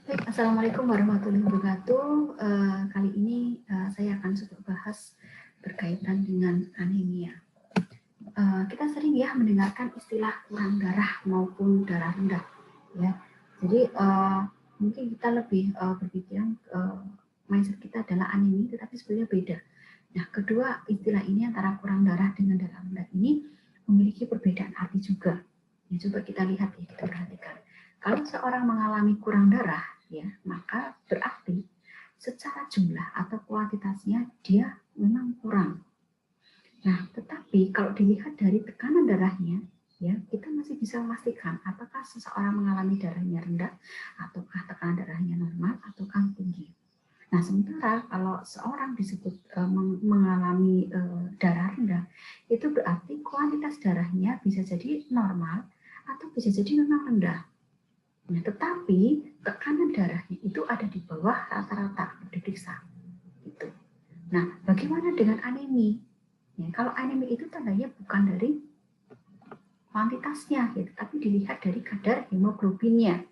Baik, Assalamualaikum warahmatullahi wabarakatuh. Kali ini saya akan coba bahas berkaitan dengan anemia. Kita sering ya mendengarkan istilah kurang darah maupun darah rendah. Ya, jadi mungkin kita lebih berpikiran mindset kita adalah anemia, tetapi sebenarnya beda. Nah, kedua istilah ini antara kurang darah dengan darah rendah ini memiliki perbedaan arti juga. Ya, coba kita lihat ya, kita perhatikan. Kalau seorang mengalami kurang darah, ya, maka berarti secara jumlah atau kuantitasnya dia memang kurang. Nah, tetapi kalau dilihat dari tekanan darahnya, ya, kita masih bisa memastikan apakah seseorang mengalami darahnya rendah ataukah tekanan darahnya normal ataukah tinggi. Nah, sementara kalau seorang disebut mengalami darah rendah, itu berarti kuantitas darahnya bisa jadi normal atau bisa jadi memang rendah. Nah, tetapi tekanan darahnya itu ada di bawah rata-rata diperiksa. Gitu. Nah, bagaimana dengan anemi? Ya, kalau anemi itu tandanya bukan dari kuantitasnya, gitu, tapi dilihat dari kadar hemoglobinnya.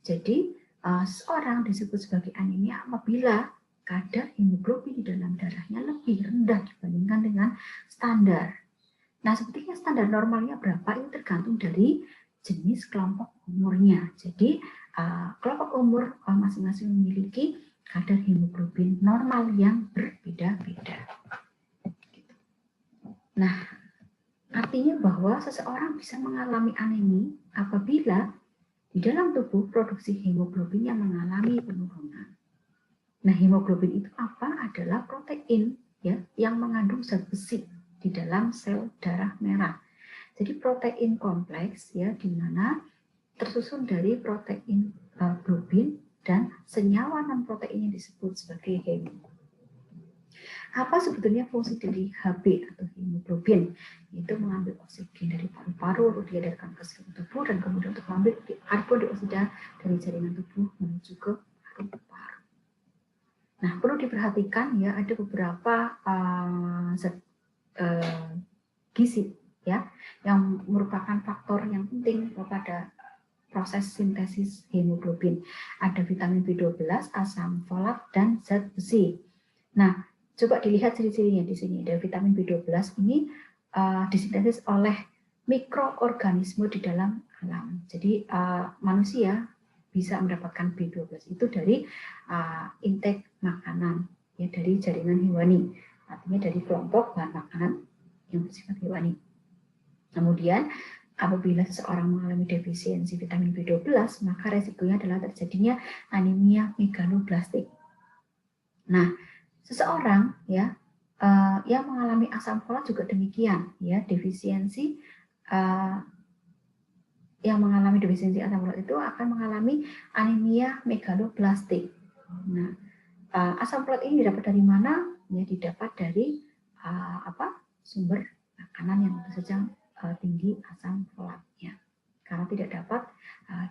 Jadi, seorang disebut sebagai anemia apabila kadar hemoglobin di dalam darahnya lebih rendah dibandingkan dengan standar. Nah, sebetulnya standar normalnya berapa itu tergantung dari jenis kelompok umurnya. Jadi, kelompok umur masing-masing memiliki kadar hemoglobin normal yang berbeda-beda. Nah, artinya bahwa seseorang bisa mengalami anemi apabila di dalam tubuh produksi hemoglobinnya mengalami penurunan. Nah, hemoglobin itu apa? Adalah protein ya yang mengandung zat besi di dalam sel darah merah. Jadi protein kompleks ya di mana tersusun dari protein globin dan senyawa non protein yang disebut sebagai hemo. Apa sebetulnya fungsi dari Hb atau hemoglobin? Itu mengambil oksigen dari paru-paru, lalu diedarkan ke seluruh tubuh, dan kemudian untuk mengambil karbon dioksida dari jaringan tubuh menuju ke paru-paru. Nah, perlu diperhatikan ya, ada beberapa zat gizi ya yang merupakan faktor yang penting pada proses sintesis hemoglobin. Ada vitamin B12, asam folat, dan zat besi. Nah, coba dilihat ciri-cirinya di sini. Ada vitamin B12 ini disintesis oleh mikroorganisme di dalam alam. Jadi manusia bisa mendapatkan B12 itu dari intake makanan ya dari jaringan hewani. Artinya dari kelompok bahan makanan yang bersifat hewani. Kemudian apabila seseorang mengalami defisiensi vitamin B12, maka resikonya adalah terjadinya anemia megaloblastik. Nah, seseorang ya yang mengalami asam folat juga demikian ya, defisiensi yang mengalami defisiensi asam folat itu akan mengalami anemia megaloblastik. Nah, asam folat ini didapat dari mana? Ya, didapat dari sumber makanan yang tentu saja tinggi asam folatnya, karena tidak dapat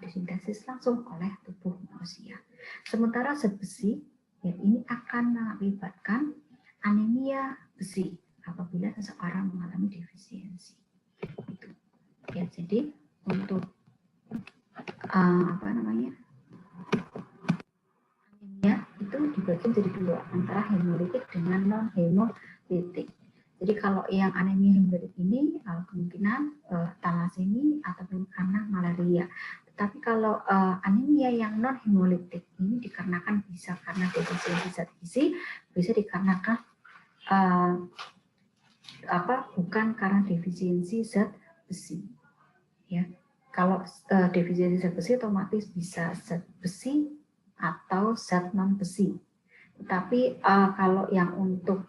disintesis langsung oleh tubuh manusia. Sementara zat besi ya, ini akan mengakibatkan anemia besi apabila seseorang mengalami defisiensi. Itu. Ya, jadi untuk anemia itu dibagi menjadi dua, antara hemolitik dengan non hemolitik. Jadi kalau yang anemia hemolitik ini kemungkinan talasemi ataupun karena malaria. Tetapi kalau anemia yang non hemolitik ini dikarenakan bisa karena defisiensi zat gizi, bisa dikarenakan bukan karena defisiensi zat besi. Ya, kalau defisiensi zat besi otomatis bisa zat besi atau zat non besi. Tetapi kalau yang untuk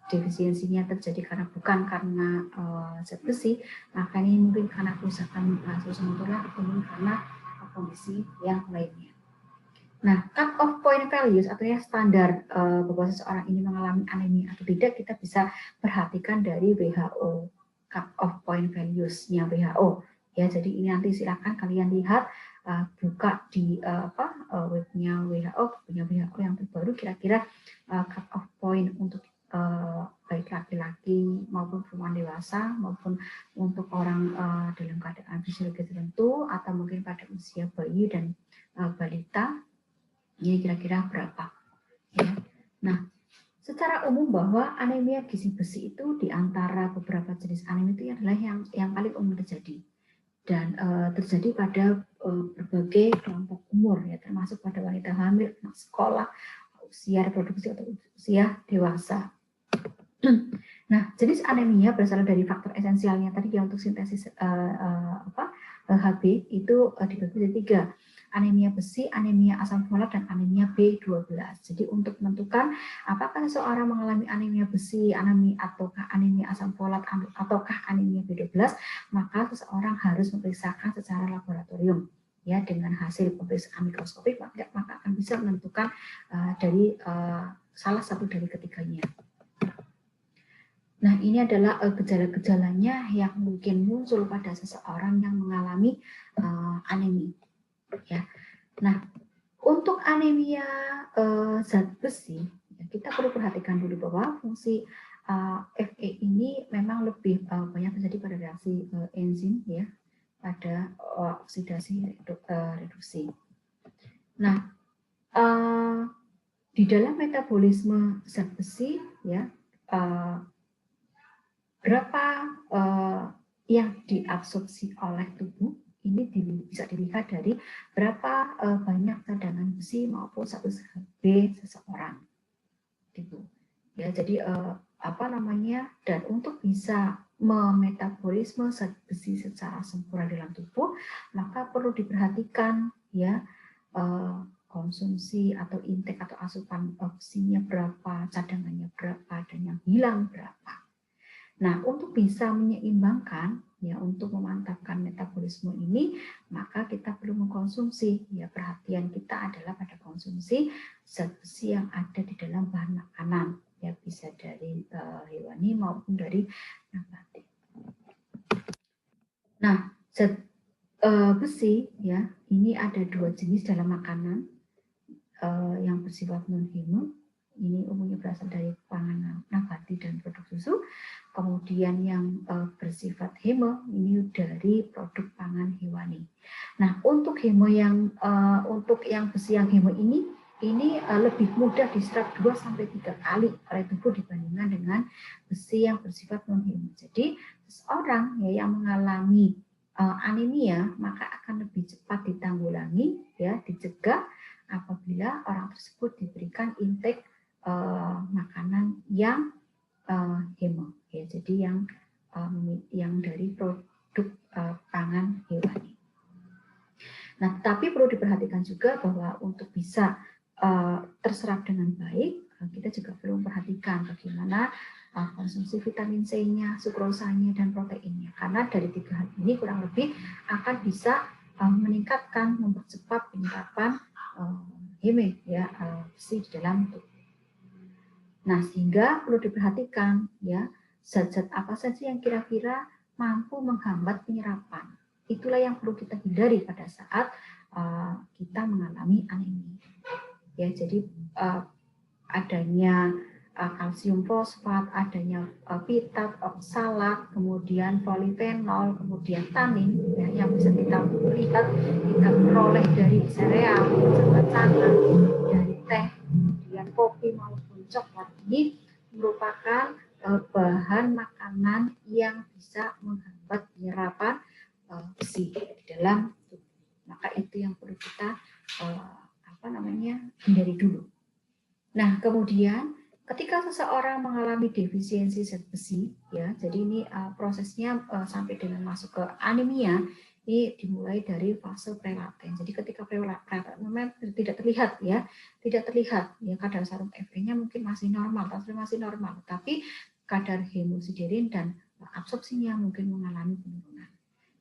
defisiensinya terjadi bukan karena zat besi, maka ini mungkin karena kerusakan sistem tulang atau mungkin karena kondisi yang lainnya. Nah, cut off point values atau ya standar bahwa seseorang ini mengalami anemia atau tidak, kita bisa perhatikan dari WHO, cut off point values-nya WHO. Ya, jadi ini nanti silakan kalian lihat, buka di webnya WHO, punya WHO yang terbaru, kira-kira cut off point untuk baik laki-laki maupun perempuan dewasa maupun untuk orang dalam keadaan fisiologi tertentu atau mungkin pada usia bayi dan balita Ini kira-kira berapa? Ya. Nah, secara umum bahwa anemia gizi besi itu di antara beberapa jenis anemia itu adalah yang paling umum terjadi dan terjadi pada berbagai kelompok umur ya, termasuk pada wanita hamil, anak sekolah, usia reproduksi atau usia dewasa. Nah, jenis anemia berasal dari faktor esensialnya tadi ya untuk sintesis HB itu dibagi menjadi 3. Anemia besi, anemia asam folat, dan anemia B12. Jadi untuk menentukan apakah seseorang mengalami anemia besi, ataukah anemia asam folat, ataukah anemia B12, maka seseorang harus memeriksakan secara laboratorium ya dengan hasil pemeriksaan mikroskopik, maka akan bisa menentukan dari salah satu dari ketiganya. Nah, ini adalah gejala-gejalanya yang mungkin muncul pada seseorang yang mengalami anemia. Ya. Nah, untuk anemia zat besi, ya, kita perlu perhatikan dulu bahwa fungsi Fe ini memang lebih banyak terjadi pada reaksi enzim, ya, pada oksidasi reduksi. Nah, di dalam metabolisme zat besi, ya. Berapa yang diabsorpsi oleh tubuh ini bisa dilihat dari berapa banyak cadangan besi maupun status HB seseorang, gitu. Ya, jadi dan untuk bisa memetabolisme zat besi secara sempurna dalam tubuh, maka perlu diperhatikan ya konsumsi atau intake atau asupan besinya berapa, cadangannya berapa, dan yang hilang berapa. Nah, untuk bisa menyeimbangkan, ya, untuk memantapkan metabolisme ini, maka kita perlu mengkonsumsi, ya, perhatian kita adalah pada konsumsi zat besi yang ada di dalam bahan makanan, ya, bisa dari hewani maupun dari nabati. Nah, zat besi, ya, ini ada 2 jenis dalam makanan yang bersifat non-hemo. Ini umumnya berasal dari pangan nabati dan produk susu. Kemudian yang bersifat hemo ini dari produk pangan hewani. Nah, untuk hemo untuk yang besi yang hemo ini lebih mudah diserap 2-3 kali oleh tubuh dibandingkan dengan besi yang bersifat non hemo. Jadi seseorang ya yang mengalami anemia maka akan lebih cepat ditanggulangi, ya, dicegah apabila orang tersebut diberikan intake makanan yang hemo, ya, jadi yang dari produk pangan hewani. Nah, tapi perlu diperhatikan juga bahwa untuk bisa terserap dengan baik, kita juga perlu memperhatikan bagaimana konsumsi vitamin C-nya, sukrosanya, dan proteinnya. Karena dari 3 hal ini kurang lebih akan bisa meningkatkan, mempercepat penyerapan heme, ya, besi di dalam tubuh. Nah, sehingga perlu diperhatikan ya, zat-zat apa saja yang kira-kira mampu menghambat penyerapan. Itulah yang perlu kita hindari pada saat kita mengalami anemia. Ya, jadi adanya kalsium fosfat, adanya pitat, oksalat, kemudian polifenol, kemudian tanin, ya, yang bisa kita lihat kita peroleh dari sereal, kacang-kacangan, dari teh, kemudian kopi maupun coklat ini merupakan bahan makanan yang bisa menghambat penyerapan besi di dalam tubuh. Maka itu yang perlu kita hindari dulu. Nah, kemudian ketika seseorang mengalami defisiensi zat besi, ya, jadi ini prosesnya sampai dengan masuk ke anemia, ini dimulai dari fase prelaten. Jadi ketika prelaten memang tidak terlihat ya kadar serum Fe-nya mungkin masih normal, tapi kadar hemosiderin dan absorpsinya mungkin mengalami penurunan.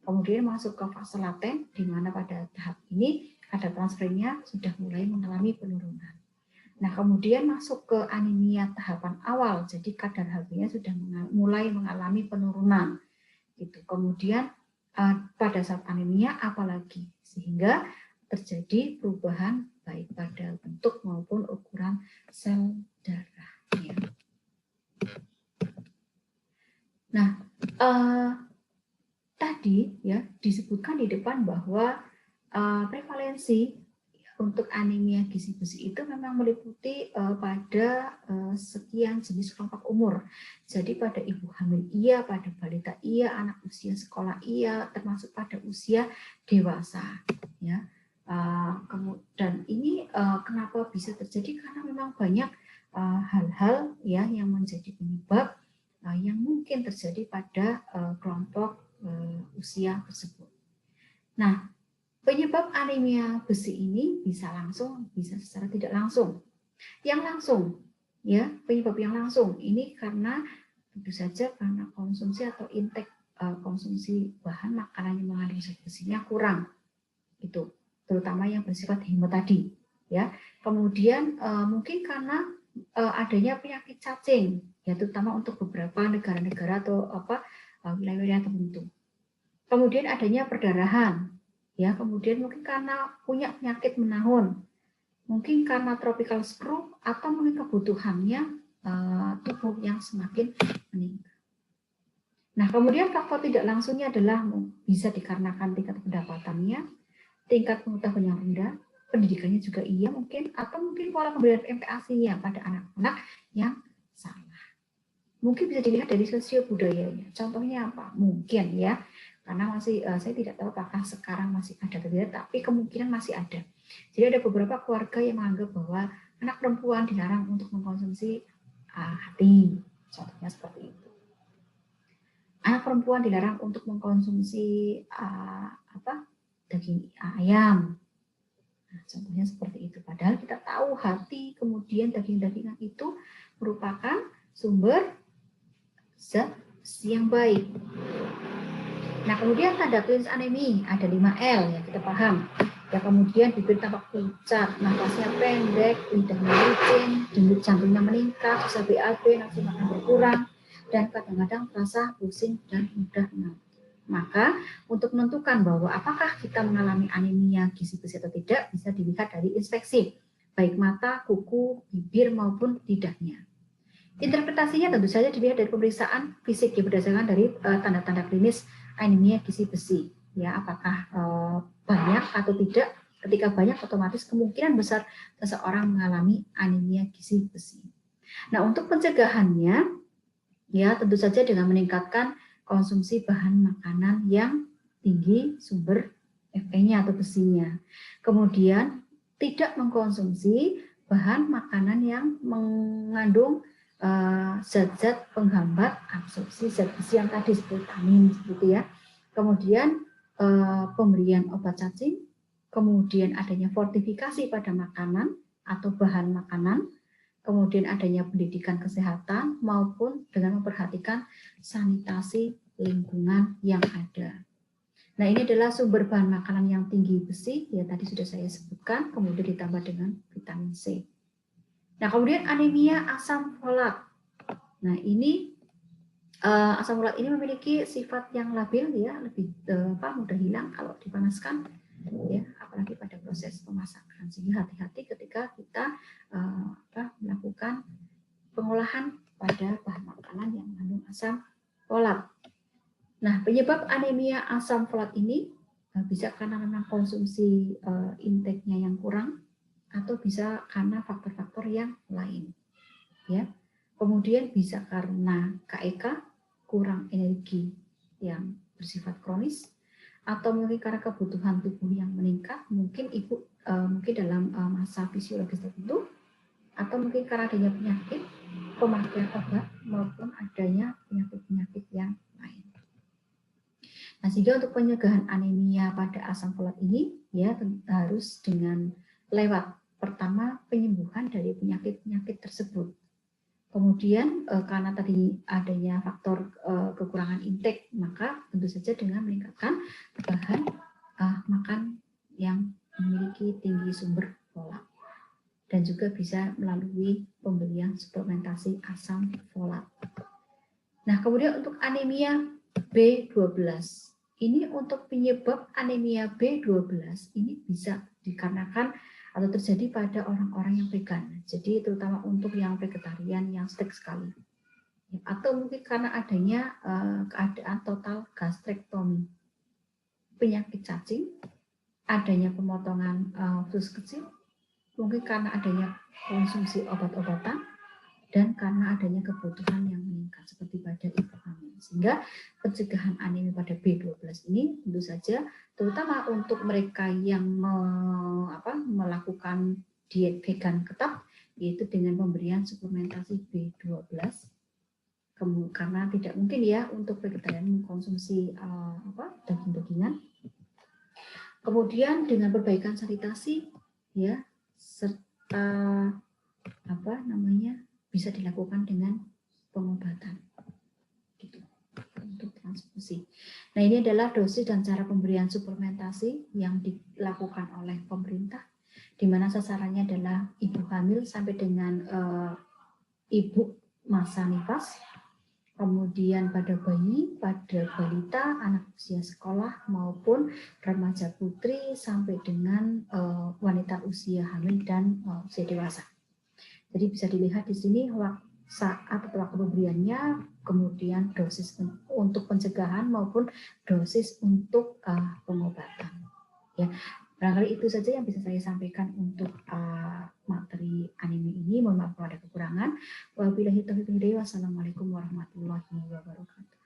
Kemudian masuk ke fase laten, di mana pada tahap ini kadar transfernya sudah mulai mengalami penurunan. Nah, kemudian masuk ke anemia tahapan awal, jadi kadar HB-nya sudah mulai mengalami penurunan. Gitu. Kemudian pada saat anemia apalagi, sehingga terjadi perubahan baik pada bentuk maupun ukuran sel darah. Ya. Nah, tadi ya disebutkan di depan bahwa prevalensi untuk anemia gizi besi itu memang meliputi pada sekian jenis kelompok umur. Jadi pada ibu hamil iya, pada balita iya, anak usia sekolah iya, termasuk pada usia dewasa. Ya. Dan ini kenapa bisa terjadi? Karena memang banyak hal-hal ya yang menjadi penyebab yang mungkin terjadi pada kelompok usia tersebut. Nah, penyebab anemia besi ini bisa langsung, bisa secara tidak langsung. Yang langsung, ya penyebab yang langsung ini karena tentu saja karena konsumsi atau intake konsumsi bahan makanan yang mengandung zat besinya kurang, itu terutama yang bersifat hemo tadi, ya. Kemudian mungkin karena adanya penyakit cacing, ya terutama untuk beberapa negara-negara atau wilayah-wilayah tertentu. Kemudian adanya perdarahan. Ya, kemudian mungkin karena punya penyakit menahun, mungkin karena tropical screw atau mungkin kebutuhannya tubuh yang semakin meningkat. Nah, kemudian faktor tidak langsungnya adalah bisa dikarenakan tingkat pendapatannya, tingkat pengetahuan yang rendah, pendidikannya juga iya mungkin, atau mungkin pola pemberian MPASI-nya pada anak-anak yang salah. Mungkin bisa dilihat dari sosio budayanya. Contohnya apa? Mungkin ya. Karena masih saya tidak tahu apakah sekarang masih ada atau tidak, tapi kemungkinan masih ada. Jadi ada beberapa keluarga yang menganggap bahwa anak perempuan dilarang untuk mengkonsumsi hati, contohnya seperti itu. Anak perempuan dilarang untuk mengkonsumsi daging ayam, nah, contohnya seperti itu. Padahal kita tahu hati, kemudian daging-dagingan itu merupakan sumber zat besi yang baik. Nah, kemudian tanda klinis anemi ada 5L ya, kita paham. Ya, kemudian bibir tampak pucat, nafasnya pendek, lidahnya licin, denyut jantungnya meningkat, susah BAB, nafsu makan berkurang, dan kadang-kadang terasa pusing dan mudah mengantuk. Maka untuk menentukan bahwa apakah kita mengalami anemia gizi besi atau tidak bisa dilihat dari inspeksi, baik mata, kuku, bibir maupun lidahnya. Interpretasinya tentu saja dilihat dari pemeriksaan fisik yang berdasarkan dari tanda-tanda klinis anemia gizi besi. Ya, apakah banyak atau tidak? Ketika banyak, otomatis kemungkinan besar seseorang mengalami anemia gizi besi. Nah, untuk pencegahannya, ya tentu saja dengan meningkatkan konsumsi bahan makanan yang tinggi sumber Fe-nya atau besinya. Kemudian tidak mengkonsumsi bahan makanan yang mengandung zat-zat penghambat absorpsi zat besi yang tadi seperti tanin, seperti ya. Kemudian pemberian obat cacing, kemudian adanya fortifikasi pada makanan atau bahan makanan, kemudian adanya pendidikan kesehatan maupun dengan memperhatikan sanitasi lingkungan yang ada. Nah, ini adalah sumber bahan makanan yang tinggi besi, ya tadi sudah saya sebutkan, kemudian ditambah dengan vitamin C. Nah, kemudian anemia asam folat. Nah, ini asam folat ini memiliki sifat yang labil ya, lebih mudah hilang kalau dipanaskan, ya, apalagi pada proses pemasakan. Sehingga hati-hati ketika kita melakukan pengolahan pada bahan makanan yang mengandung asam folat. Nah, penyebab anemia asam folat ini bisa karena memang konsumsi intake-nya yang kurang, atau bisa karena faktor-faktor yang lain, ya. Kemudian bisa karena KEK, kurang energi yang bersifat kronis, atau mungkin karena kebutuhan tubuh yang meningkat, mungkin ibu mungkin dalam masa fisiologis tertentu, atau mungkin karena adanya penyakit, pemakaian obat, maupun adanya penyakit-penyakit yang lain. Nah, sehingga untuk pencegahan anemia pada asam folat ini ya harus dengan lewat pertama penyembuhan dari penyakit-penyakit tersebut. Kemudian karena tadi adanya faktor kekurangan intake, maka tentu saja dengan meningkatkan bahan makan yang memiliki tinggi sumber folat. Dan juga bisa melalui pemberian suplementasi asam folat. Nah, kemudian untuk anemia B12. Ini untuk penyebab anemia B12 ini bisa dikarenakan atau terjadi pada orang-orang yang vegan. Jadi terutama untuk yang vegetarian yang strict sekali. Atau mungkin karena adanya keadaan total gastrektomi, penyakit cacing, adanya pemotongan usus kecil, mungkin karena adanya konsumsi obat-obatan, dan karena adanya kebutuhan yang meningkat seperti pada ibu hamil. Sehingga pencegahan anemia pada B12 ini tentu saja terutama untuk mereka yang melakukan diet vegan ketat, yaitu dengan pemberian suplementasi B12, karena tidak mungkin ya untuk vegetarian mengkonsumsi daging-dagingan. Kemudian dengan perbaikan sanitasi ya, serta bisa dilakukan dengan pengobatan gitu, untuk transfusi. Nah, ini adalah dosis dan cara pemberian suplementasi yang dilakukan oleh pemerintah, di mana sasarannya adalah ibu hamil sampai dengan ibu masa nifas, kemudian pada bayi, pada balita, anak usia sekolah maupun remaja putri sampai dengan wanita usia hamil dan usia dewasa. Jadi bisa dilihat di sini saat pemberiannya, kemudian dosis untuk pencegahan maupun dosis untuk pengobatan. Ya, barangkali itu saja yang bisa saya sampaikan untuk materi anemia ini. Mohon maaf kalau ada kekurangan. Wabillahi taufiq wal hidayah. Wassalamualaikum warahmatullahi wabarakatuh.